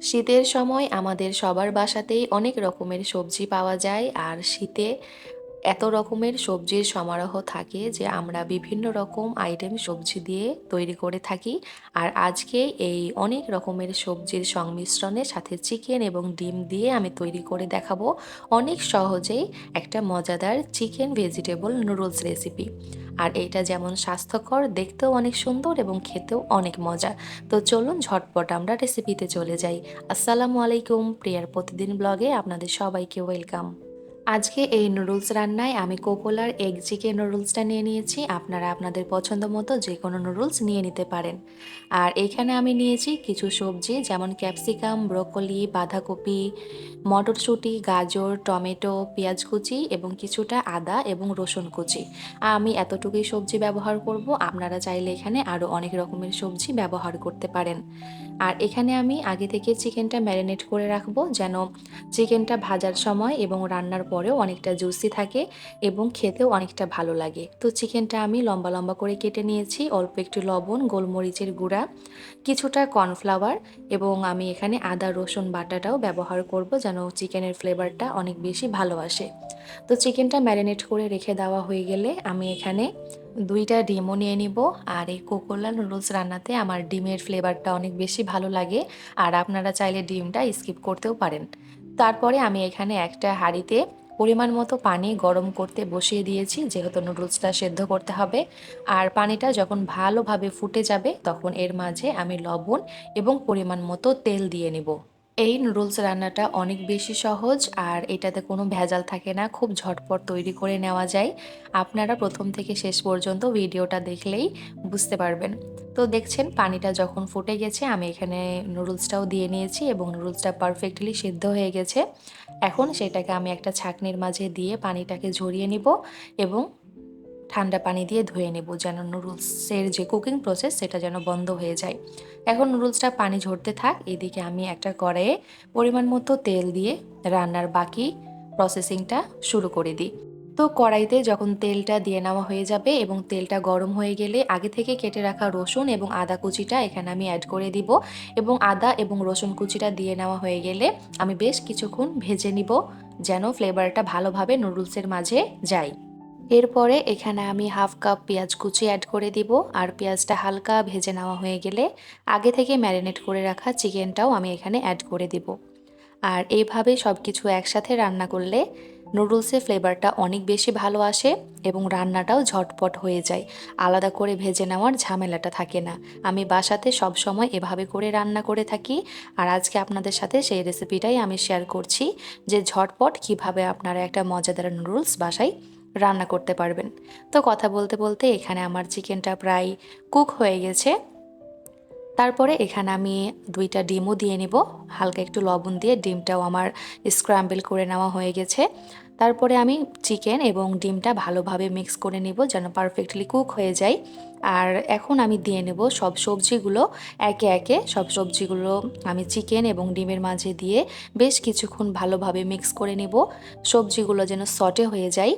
শীতের সময় আমাদের সবার বাসাতেই অনেক রকমের সবজি পাওয়া যায় আর শীতে এত রকমের সবজির সমারোহ থাকে যে আমরা বিভিন্ন রকম আইটেম সবজি দিয়ে তৈরি করে থাকি। আর আজকে এই অনেক রকমের সবজির সংমিশ্রণের সাথে চিকেন এবং ডিম দিয়ে আমি তৈরি করে দেখাবো অনেক সহজেই একটা মজাদার চিকেন ভেজিটেবল নুডলস রেসিপি। আর এটা যেমন স্বাস্থ্যকর, দেখতেও অনেক সুন্দর এবং খেতেও অনেক মজা। তো চলুন ঝটপট আমরা রেসিপিতে চলে যাই। আসসালামু আলাইকুম, প্রিয়ার প্রতিদিন ব্লগে আপনাদের সবাইকে ওয়েলকাম। আজকে এই নুডলস রান্নায় আমি কোকোলার এগ চিকেন নুডলসটা নিয়ে নিয়েছি। আপনারা আপনাদের পছন্দ মতো যে কোনো নুডলস নিয়ে নিতে পারেন। আর এখানে আমি নিয়েছি কিছু সবজি, যেমন ক্যাপসিকাম, ব্রোকলি, বাঁধাকপি, মটরশুঁটি, গাজর, টমেটো, পেঁয়াজ কুচি এবং কিছুটা আদা এবং রসুন কুচি। আমি এতটুকুই সবজি ব্যবহার করব। আপনারা চাইলে এখানে আরও অনেক রকমের সবজি ব্যবহার করতে পারেন। আর এখানে আমি আগে থেকে চিকেনটা ম্যারিনেট করে রাখবো, যেন চিকেনটা ভাজার সময় এবং রান্নার পরেও অনেকটা জুসি থাকে এবং খেতেও অনেকটা ভালো লাগে। তো চিকেনটা আমি লম্বা লম্বা করে কেটে নিয়েছি, অল্প একটু লবণ, গোলমরিচের গুঁড়া, কিছুটা কর্নফ্লাওয়ার এবং আমি এখানে আদা রসুন বাটাটাও ব্যবহার করব, যেন চিকেনের ফ্লেভারটা অনেক বেশি ভালো আসে। তো চিকেনটা ম্যারিনেট করে রেখে দেওয়া হয়ে গেলে আমি এখানে 2টা ডিমও নিয়ে নিব। আর এই কোকোলা নুডলস রান্নাতে আমার ডিমের ফ্লেভারটা অনেক বেশি ভালো লাগে। আর আপনারা চাইলে ডিমটা স্কিপ করতেও পারেন। তারপরে আমি এখানে একটা হাঁড়িতে পরিমাণ মতো পানি গরম করতে বসিয়ে দিয়েছি, যেহেতু নুডলসটা সেদ্ধ করতে হবে। আর পানিটা যখন ভালোভাবে ফুটে যাবে তখন এর মাঝে আমি লবণ এবং পরিমাণ মতো তেল দিয়ে নেব। এই নুডলস রান্নাটা অনেক বেশি সহজ আর এটাতে কোনো ভেজাল থাকে না, খুব ঝটপট তৈরি করে নেওয়া যায়। আপনারা প্রথম থেকে শেষ পর্যন্ত ভিডিওটা দেখলেই বুঝতে পারবেন। তো দেখছেন পানিটা যখন ফুটে গেছে আমি এখানে নুডলসটাও দিয়ে নিয়েছি এবং নুডলসটা পারফেক্টলি সিদ্ধ হয়ে গেছে। এখন সেটাকে আমি একটা ছাঁকনির মাঝে দিয়ে পানিটাকে ঝরিয়ে নিব এবং ঠান্ডা পানি দিয়ে ধুয়ে নেব, যেন নুডলসের যে কুকিং প্রসেস সেটা যেন বন্ধ হয়ে যায়। এখন নুডলসটা পানি ঝরতে থাক, এদিকে আমি একটা কড়াইয়ে পরিমাণ মতো তেল দিয়ে রান্নার বাকি প্রসেসিংটা শুরু করে দিই। তো কড়াইতে যখন তেলটা দিয়ে নেওয়া হয়ে যাবে এবং তেলটা গরম হয়ে গেলে আগে থেকে কেটে রাখা রসুন এবং আদা কুচিটা এখানে আমি অ্যাড করে দিব। এবং আদা এবং রসুন কুচিটা দিয়ে নেওয়া হয়ে গেলে আমি বেশ কিছুক্ষণ ভেজে নিব, যেন ফ্লেভারটা ভালোভাবে নুডলসের মাঝে যায়। এরপরে এখানে আমি হাফ কাপ পেঁয়াজ কুচি অ্যাড করে দিব। আর পেঁয়াজটা হালকা ভেজে নেওয়া হয়ে গেলে আগে থেকে ম্যারিনেট করে রাখা চিকেনটাও আমি এখানে অ্যাড করে দিব। আর এইভাবে সব কিছু একসাথে রান্না করলে নুডলসের ফ্লেভারটা অনেক বেশি ভালো আসে এবং রান্নাটাও ঝটপট হয়ে যায়। আলাদা করে ভেজে নেওয়ার ঝামেলাটা থাকে না। আমি বাসাতে সব সময় এভাবে করে রান্না করে থাকি। আর আজকে আপনাদের সাথে সেই রেসিপিটাই আমি শেয়ার করছি, যে ঝটপট কিভাবে আপনারা একটা মজাদার নুডলস বাসায় রান্না করতে পারবেন। তো কথা বলতে বলতে এখানে আমার চিকেনটা প্রায় কুক হয়ে গেছে। তারপরে এখানে আমি 2টা ডিমও দিয়ে নিব। হালকা একটু লবণ দিয়ে ডিমটাও আমার স্ক্র্যাম্বল করে নেওয়া হয়ে গেছে। তারপরে আমি চিকেন এবং ডিমটা ভালোভাবে মিক্স করে নিব, যেন পারফেক্টলি কুক হয়ে যায়। আর এখন আমি দিয়ে নেব সব সবজিগুলো একে একে। সব সবজিগুলো আমি চিকেন এবং ডিমের মাঝে দিয়ে বেশ কিছুক্ষণ ভালোভাবে মিক্স করে নেব, সবজিগুলো যেন সটে হয়ে যায়।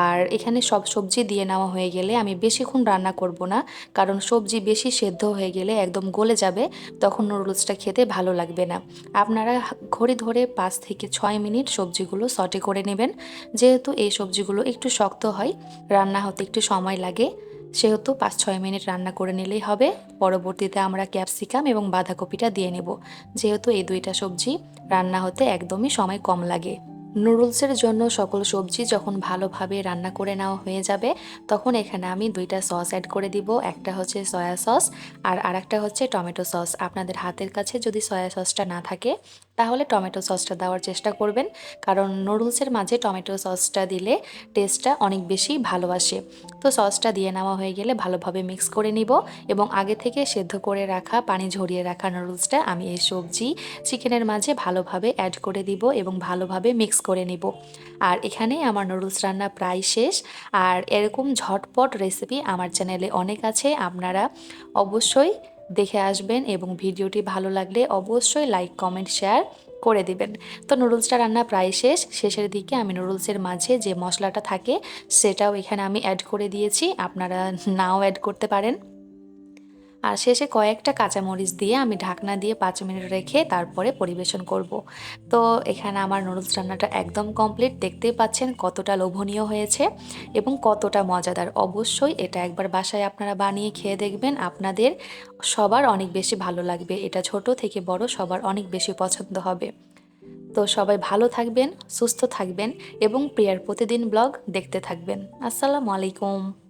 আর এখানে সব সবজি দিয়ে নেওয়া হয়ে গেলে আমি বেশিক্ষণ রান্না করব না, কারণ সবজি বেশি সেদ্ধ হয়ে গেলে একদম গলে যাবে, তখন নুডলসটা খেতে ভালো লাগবে না। আপনারা ঘড়ি ধরে 5 থেকে 6 মিনিট সবজিগুলো সটে করে নেবেন। যেহেতু এই সবজিগুলো একটু শক্ত হয়, রান্না হতে একটু সময় লাগে, সেহেতু 5-6 মিনিট রান্না করে নিলেই হবে। পরবর্তীতে আমরা ক্যাপসিকাম এবং বাঁধাকপিটা দিয়ে নেব, যেহেতু এই 2টা সবজি রান্না হতে একদমই সময় কম লাগে। নুডলসের জন্য সকল সবজি যখন ভালোভাবে রান্না করে নেওয়া হয়ে যাবে তখন এখানে আমি 2টা সস অ্যাড করে দিব। একটা হচ্ছে সয়া সস আর আরেকটা হচ্ছে টমেটো সস। আপনাদের হাতের কাছে যদি সয়া সসটা না থাকে তাহলে টমেটো সসটা দেওয়ার চেষ্টা করবেন, কারণ নুডলসের মাঝে টমেটো সসটা দিলে টেস্টটা অনেক বেশি ভালো আসে। তো সসটা দিয়ে নেওয়া হয়ে গেলে ভালোভাবে মিক্স করে নিব এবং আগে থেকে সেদ্ধ করে রাখা পানি ঝরিয়ে রাখা নুডলসটা আমি এই সবজি চিকেনের মাঝে ভালোভাবে অ্যাড করে দিব এবং ভালোভাবে মিক্স করে নিব। আর এখানে আমার নুডলস রান্না প্রায় শেষ। আর এরকম ঝটপট রেসিপি আমার চ্যানেলে অনেক আছে, আপনারা অবশ্যই দেখে আসবেন এবং ভিডিওটি ভালো লাগলে অবশ্যই লাইক কমেন্ট শেয়ার করে দিবেন। তো নুডলসটা রান্না প্রায় শেষ। শেষের দিকে আমি নুডলসের মাঝে যে মশলাটা থাকে সেটাও এখানে আমি অ্যাড করে দিয়েছি, আপনারা নাও অ্যাড করতে পারেন। আর শেষে কয়েকটা কাঁচামরিচ দিয়ে আমি ঢাকনা দিয়ে 5 মিনিট রেখে তারপরে পরিবেশন করব। তো এখানে আমার নুডলস রান্নাটা একদম কমপ্লিট। দেখতেই পাচ্ছেন কতটা লোভনীয় হয়েছে এবং কতটা মজাদার। অবশ্যই এটা একবার বাসায় আপনারা বানিয়ে খেয়ে দেখবেন, আপনাদের সবার অনেক বেশি ভালো লাগবে। এটা ছোট থেকে বড় সবার অনেক বেশি পছন্দ হবে। তো সবাই ভালো থাকবেন, সুস্থ থাকবেন এবং প্রিয়ার প্রতিদিন ব্লগ দেখতে থাকবেন। আসসালামু আলাইকুম।